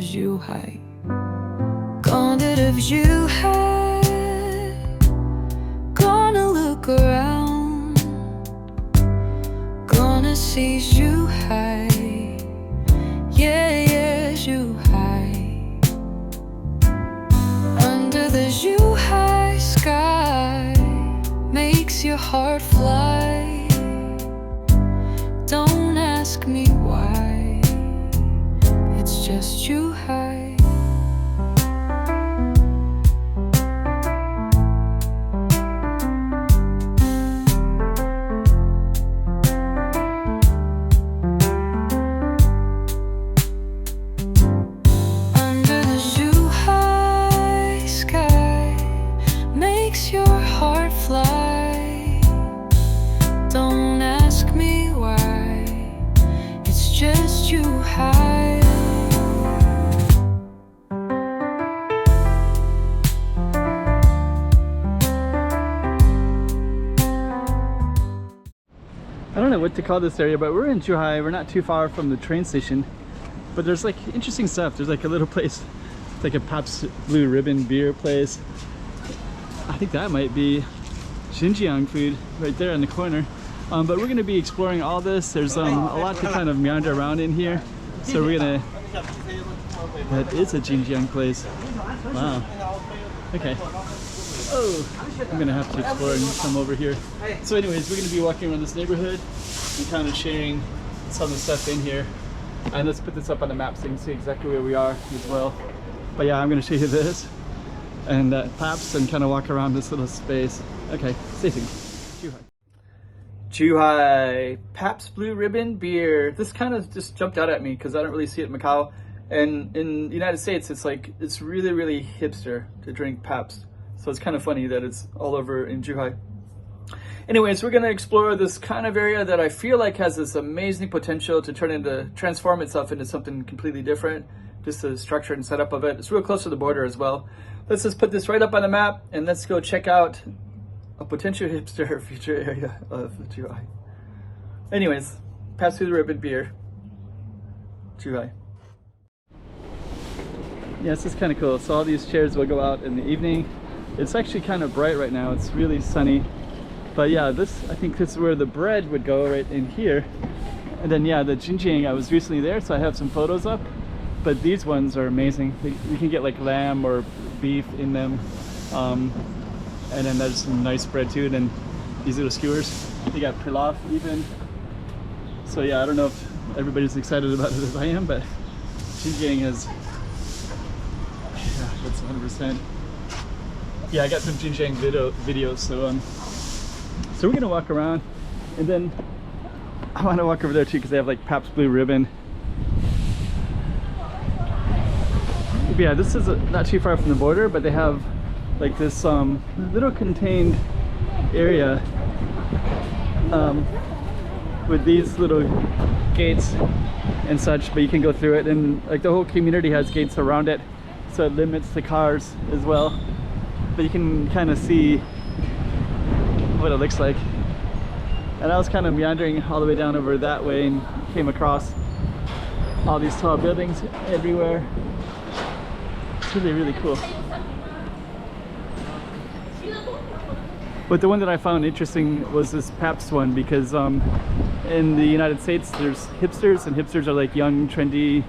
Zhuhai. Conduit of Zhuhai. Gonna look around. Gonna see Zhuhai. Yeah, Zhuhai. Under the Zhuhai sky makes your heart fly. Don't ask me why. It's just Zhuhai. Under the Zhuhai sky makes your heart fly. Don't ask me why. It's just Zhuhai. I don't know what to call this area, but we're in Zhuhai. We're not too far from the train station, but there's like interesting stuff. There's like a little place, it's like a Pabst Blue Ribbon beer place. I think that might be Xinjiang food right there in the corner. But we're going to be exploring all this. There's a lot to kind of meander around in here, so we're gonna. That is a Xinjiang place. Wow. Okay. Oh, I'm gonna have to explore and come over here. So anyways, we're gonna be walking around this neighborhood and kind of sharing some of the stuff in here. And let's put this up on the map so you can see exactly where we are as well. But yeah, I'm gonna show you this and Pabst and kind of walk around this little space. Okay, stay tuned. Zhuhai. Zhuhai Pabst Blue Ribbon beer. This kind of just jumped out at me because I don't really see it in Macau. And in the United States, it's really, really hipster to drink Pabst. So it's kind of funny that it's all over in Zhuhai. Anyways, we're gonna explore this kind of area that I feel like has this amazing potential to transform itself into something completely different. Just the structure and setup of it. It's real close to the border as well. Let's just put this right up on the map and let's go check out a potential hipster future area of Zhuhai. Anyways, Pabst Blue Ribbon beer, Zhuhai. Yeah, this is kind of cool. So all these chairs will go out in the evening. It's actually kind of bright right now. It's really sunny. But yeah, I think this is where the bread would go, right in here. And then yeah, the Xinjiang, I was recently there, so I have some photos up. But these ones are amazing. You can get like lamb or beef in them. And then there's some nice bread too. And then these little skewers. They got pilaf even. So yeah, I don't know if everybody's excited about it as I am, but Xinjiang has, yeah, that's 100%. Yeah, I got some Xinjiang videos, so we're gonna walk around, and then I want to walk over there too because they have like Pabst Blue Ribbon. But yeah, this is not too far from the border, but they have like this little contained area with these little gates and such, but you can go through it, and like the whole community has gates around it, so it limits the cars as well. But you can kind of see what it looks like. And I was kind of meandering all the way down over that way and came across all these tall buildings everywhere. It's really, really cool. But the one that I found interesting was this Pabst one, because in the United States there's hipsters, and hipsters are like young, trendy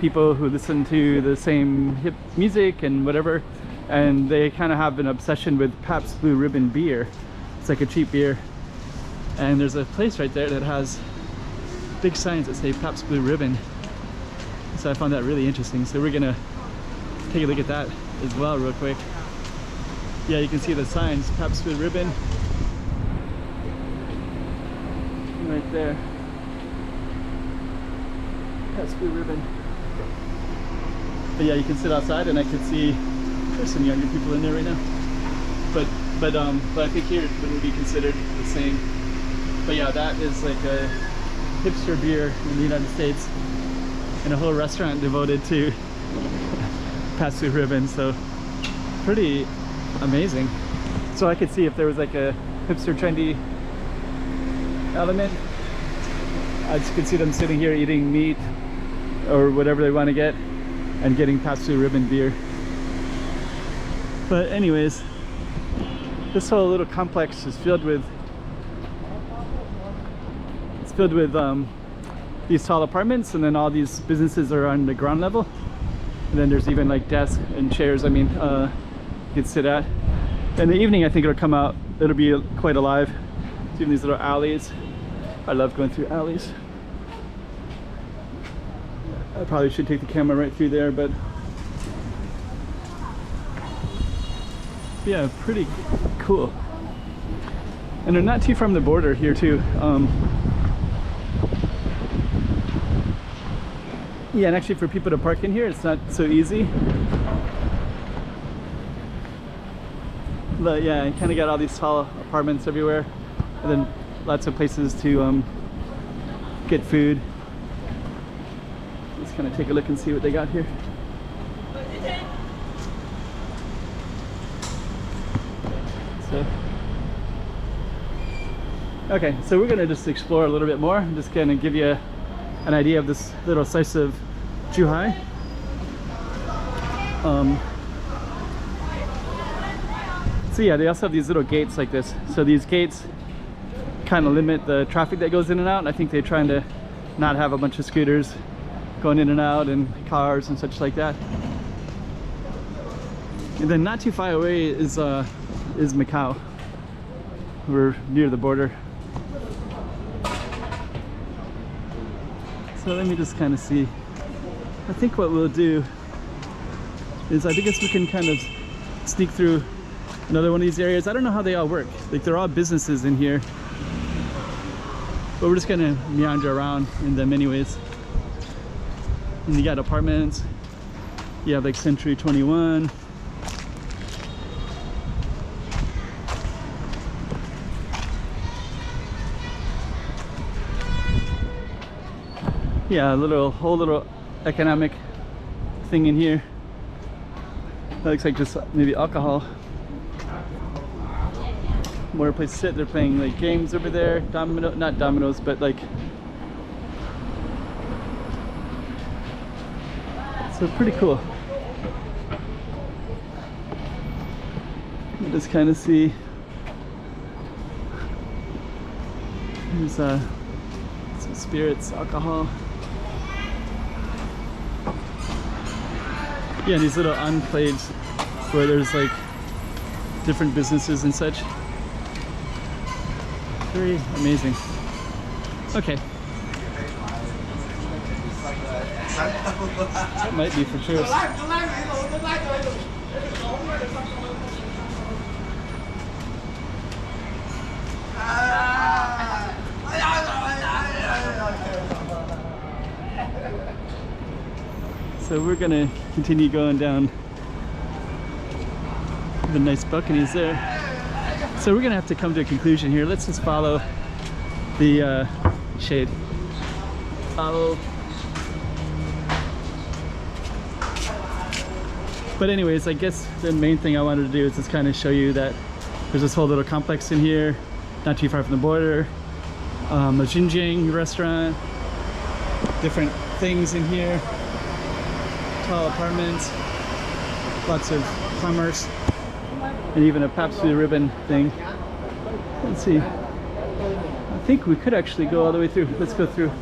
people who listen to the same hip music and whatever. And they kind of have an obsession with Pabst Blue Ribbon beer. It's like a cheap beer. And there's a place right there that has big signs that say Pabst Blue Ribbon. So I found that really interesting. So we're gonna take a look at that as well real quick. Yeah, you can see the signs, Pabst Blue Ribbon. Right there. Pabst Blue Ribbon. But yeah, you can sit outside and I can see there's some younger people in there right now, but I think here it wouldn't be considered the same. But yeah, that is like a hipster beer in the United States, and a whole restaurant devoted to Pabst Blue Ribbon. So pretty amazing. So I could see if there was like a hipster trendy element, I just could see them sitting here eating meat or whatever they want to get, and getting Pabst Blue Ribbon beer. But anyways, this whole little complex is filled with these tall apartments, and then all these businesses are on the ground level, and then there's even like desks and chairs, I mean, you can sit at. In the evening I think it'll be quite alive. It's even these little alleys. I love going through alleys. I probably should take the camera right through there, but yeah, pretty cool. And they're not too from the border here too. Yeah, and actually for people to park in here, it's not so easy. But yeah, you kind of got all these tall apartments everywhere, and then lots of places to get food. Let's kind of take a look and see what they got here. Okay, so we're gonna just explore a little bit more. I'm just gonna give you an idea of this little slice of Zhuhai. So yeah, they also have these little gates like this. So these gates kind of limit the traffic that goes in and out, and I think they're trying to not have a bunch of scooters going in and out and cars and such like that. And then not too far away is Macau. We're near the border. So let me just kind of see. I think what we'll do is I guess we can kind of sneak through another one of these areas. I don't know how they all work. Like, they're all businesses in here, but we're just gonna meander around in them anyways. And you got apartments. You have like Century 21. Yeah, a whole little economic thing in here. That looks like just maybe alcohol. More place to sit. They're playing like games over there. Not dominoes, but like. So pretty cool. You just kind of see. There's some spirits, alcohol. Yeah, these little enclaves where there's like different businesses and such. Very amazing. Okay. That might be for tourists. So we're gonna continue going down the nice balconies there. So we're gonna have to come to a conclusion here. Let's just follow the shade. But anyways, I guess the main thing I wanted to do is just kind of show you that there's this whole little complex in here, not too far from the border. A Xinjiang restaurant, different things in here. Tall apartments, lots of commerce, and even a Pabst Blue Ribbon thing. Let's see. I think we could actually go all the way through. Let's go through.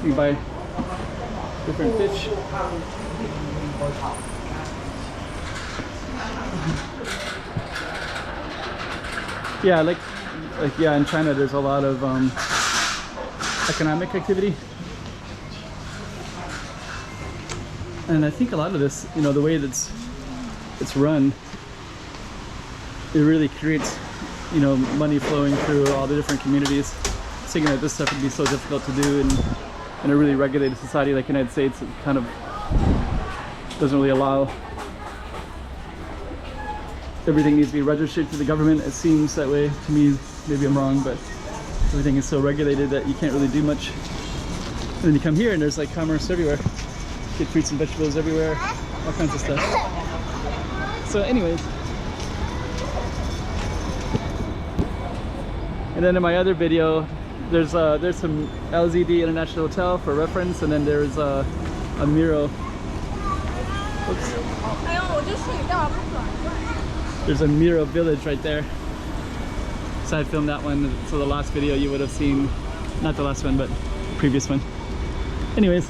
You can buy different fish. Yeah, like yeah, in China there's a lot of economic activity. And I think a lot of this, you know, the way that it's run, it really creates, you know, money flowing through all the different communities. Thinking that this stuff would be so difficult to do in a really regulated society like the United States, it kind of doesn't really allow. Everything needs to be registered to the government. It seems that way to me. Maybe I'm wrong, but everything is so regulated that you can't really do much. And then you come here and there's like commerce everywhere. Get fruits and vegetables everywhere, all kinds of stuff. So anyways. And then in my other video, there's some LZD International Hotel for reference, and then there's a mural Oops. There's a Miro village right there. So I filmed that one, so the last video you would have seen, not the last one, but the previous one. Anyways,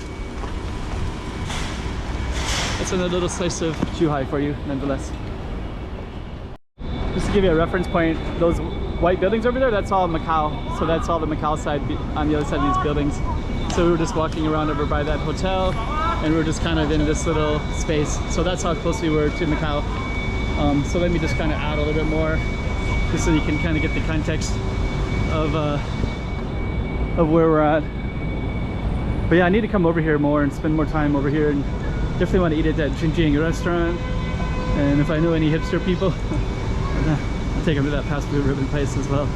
that's another little slice of Zhuhai for you, nonetheless. Just to give you a reference point, those white buildings over there, that's all Macau. So that's all the Macau side on the other side of these buildings. So we were just walking around over by that hotel, and we were just kind of in this little space. So that's how close we were to Macau. So let me just kind of add a little bit more, just so you can kind of get the context of where we're at. But yeah, I need to come over here more and spend more time over here, and definitely want to eat at that Xinjiang restaurant. And if I know any hipster people, I'll take them to that Pabst Blue Ribbon place as well.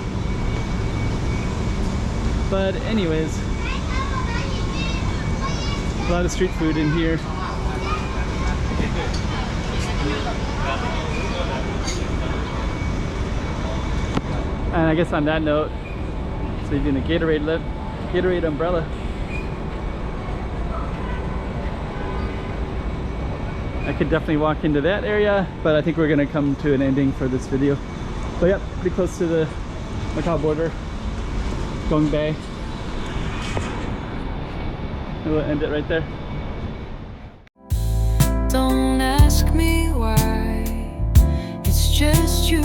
But anyways, a lot of street food in here. And I guess on that note, so you're doing a Gatorade umbrella. I could definitely walk into that area, but I think we're gonna come to an ending for this video. But yeah, pretty close to the Macau border, Gong Bay. And we'll end it right there. Don't ask me why, it's just you.